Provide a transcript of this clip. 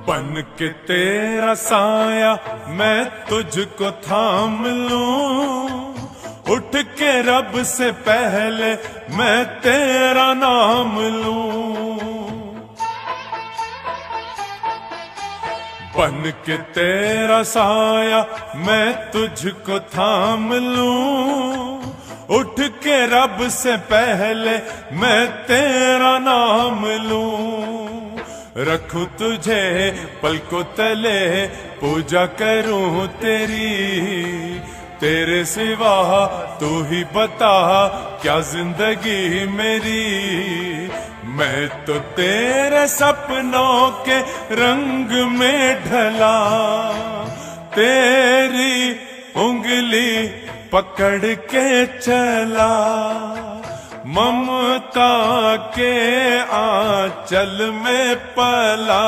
बन के तेरा साया मैं तुझको थाम लूं, उठ के रब से पहले मैं तेरा नाम लूं। बन के तेरा साया मैं तुझको थाम लूं, उठ के रब से पहले मैं तेरा नाम लूं। रखूं तुझे पलकों तले, पूजा करूं तेरी, तेरे सिवा तू ही बता क्या जिंदगी मेरी। मैं तो तेरे सपनों के रंग में ढला, तेरी उंगली पकड़ के चला, ममता के आंचल में पला।